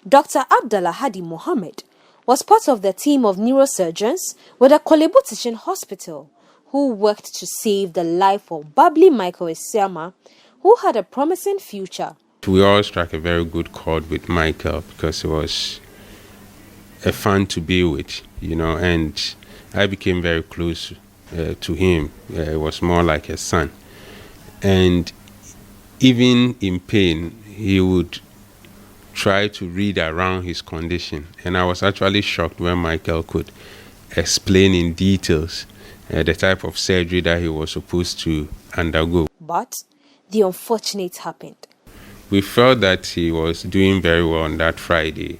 Dr. Abdallah Hadi Mohammed was part of the team of neurosurgeons with the Korle Bu Teaching Hospital who worked to save the life of Babli Michael Esiama, who had a promising future. We all struck a very good chord with Michael because he was a fun to be with, and I became very close to him. It was more like a son. And even in pain, he would try to read around his condition. And I was actually shocked when Michael could explain in details the type of surgery that he was supposed to undergo. But the unfortunate happened. We felt that he was doing very well on that Friday.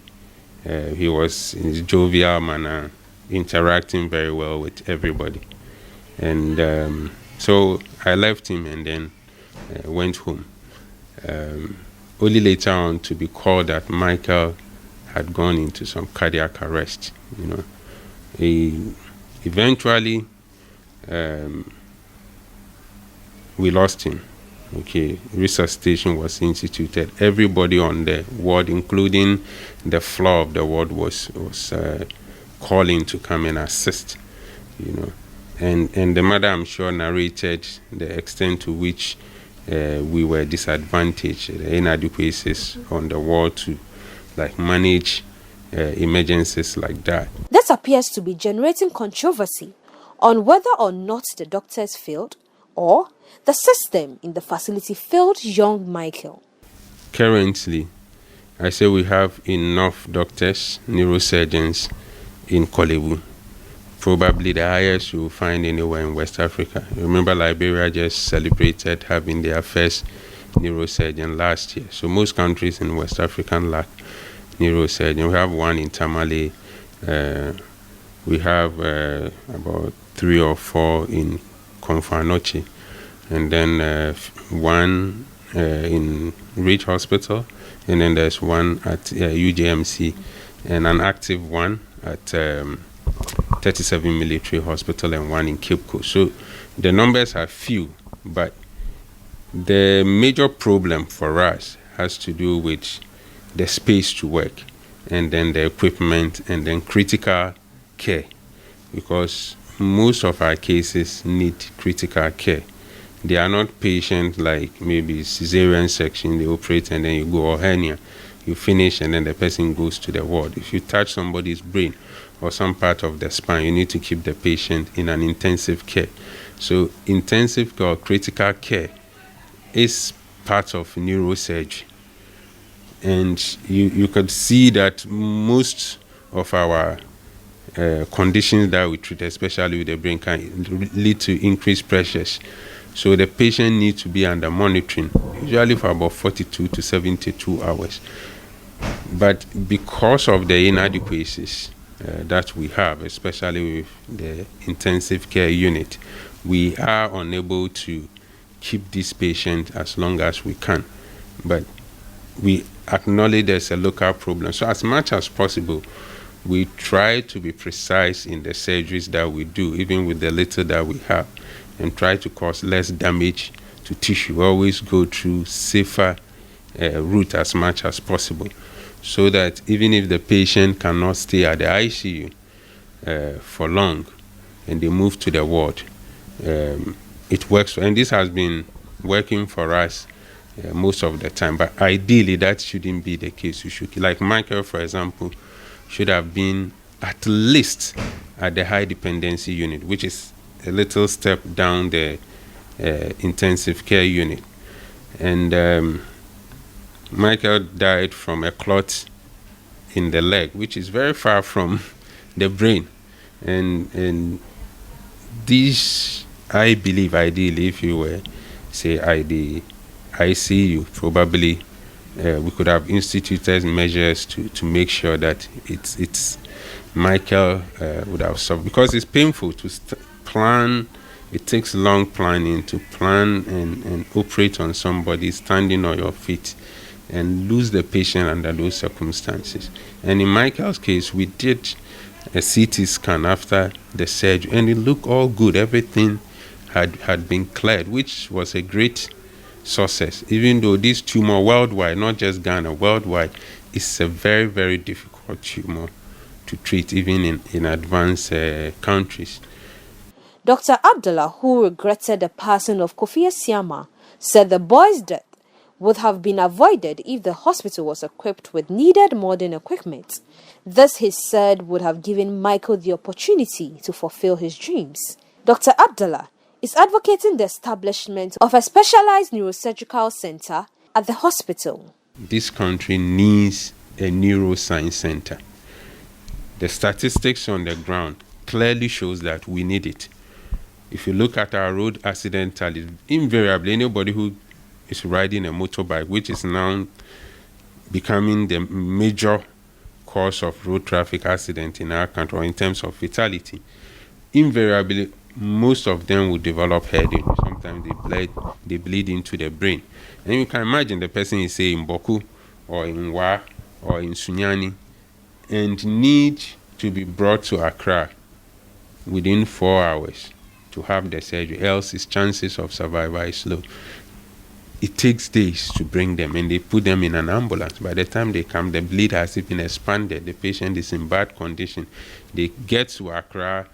He was in his jovial manner, interacting very well with everybody. And so I left him and then went home. Only later on to be called that Michael had gone into some cardiac arrest. Eventually, we lost him. Resuscitation was instituted. Everybody on the ward, including the floor of the ward, was calling to come and assist. And the mother, I'm sure, narrated the extent to which we were disadvantaged, the inadequacies on the ward to manage emergencies like that. This appears to be generating controversy on whether or not the doctors failed or the system in the facility failed young Michael. Currently, I say we have enough doctors, neurosurgeons in Korle Bu. Probably the highest you will find anywhere in West Africa. Remember, Liberia just celebrated having their first neurosurgeon last year. So most countries in West Africa lack neurosurgeon. We have one in Tamale. We have about 3 or 4 in Konfanochi. And then one in Ridge Hospital. And then there's one at UJMC. And an active one at 37 Military Hospital and one in Cape Coast. So the numbers are few, but the major problem for us has to do with the space to work and then the equipment and then critical care, because most of our cases need critical care. They are not patients like maybe cesarean section, they operate and then you go, or hernia. You finish and then the person goes to the ward. If you touch somebody's brain or some part of the spine, you need to keep the patient in an intensive care. So intensive or critical care is part of neurosurgery. And you could see that most of our conditions that we treat, especially with the brain, can lead to increased pressures. So the patient needs to be under monitoring, usually for about 42 to 72 hours. But because of the inadequacies that we have, especially with the intensive care unit, we are unable to keep this patient as long as we can. But we acknowledge there's a local problem. So as much as possible, we try to be precise in the surgeries that we do, even with the little that we have, and try to cause less damage to tissue. Always go through safer route as much as possible, so that even if the patient cannot stay at the ICU for long and they move to the ward, it works. And this has been working for us most of the time. But ideally, that shouldn't be the case. You should, like Michael, for example, should have been at least at the high dependency unit, which is a little step down the intensive care unit. And Michael died from a clot in the leg, which is very far from the brain. And this, I believe, ideally, if you were, say, the ICU, probably we could have instituted measures to make sure that it's Michael would have solved, because it's painful to plan. It takes long planning to plan and operate on somebody standing on your feet and lose the patient under those circumstances. And in Michael's case, we did a CT scan after the surgery and it looked all good. Everything had been cleared, which was a great success. Even though this tumor worldwide, not just Ghana, worldwide, it's a very, very difficult tumor to treat, even in advanced countries. Dr. Abdallah, who regretted the passing of Kofi Asiamah, said the boy's death would have been avoided if the hospital was equipped with needed modern equipment. This, he said, would have given Michael the opportunity to fulfill his dreams. Dr. Abdallah is advocating the establishment of a specialized neurosurgical center at the hospital. This country needs a neuroscience center. The statistics on the ground clearly shows that we need it. If you look at our road accident tally, invariably anybody who is riding a motorbike, which is now becoming the major cause of road traffic accident in our country, or in terms of fatality, invariably most of them will develop head injury. Sometimes they bleed into the brain. And you can imagine the person is, say, in Boku or in Wa or in Sunyani and need to be brought to Accra within 4 hours to have the surgery, else his chances of survival is low. It takes days to bring them, and they put them in an ambulance. By the time they come, the bleed has been expanded. The patient is in bad condition. They get to Accra.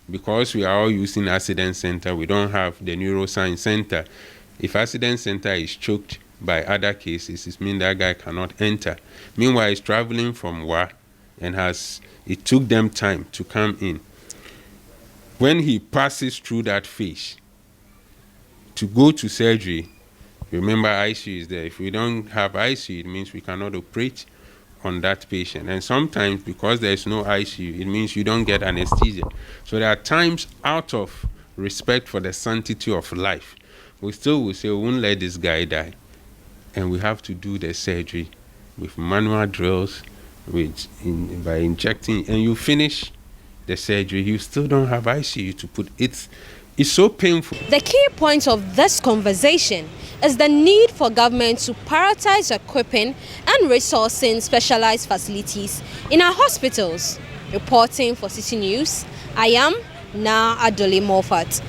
Because we are all using accident center, we don't have the neuroscience center. If accident center is choked by other cases, it means that guy cannot enter. Meanwhile, he's traveling from Wa, and it took them time to come in. When he passes through that phase to go to surgery, remember ICU is there. If we don't have ICU, it means we cannot operate on that patient. And sometimes, because there is no ICU, it means you don't get anesthesia. So there are times, out of respect for the sanctity of life, we still will say, we won't let this guy die. And we have to do the surgery with manual drills, by injecting, and you finish the surgery, you still don't have ICU to put it. It's so painful. The key point of this conversation is the need for government to prioritize equipping and resourcing specialized facilities in our hospitals. Reporting for City News, I am Na Adole Moffat.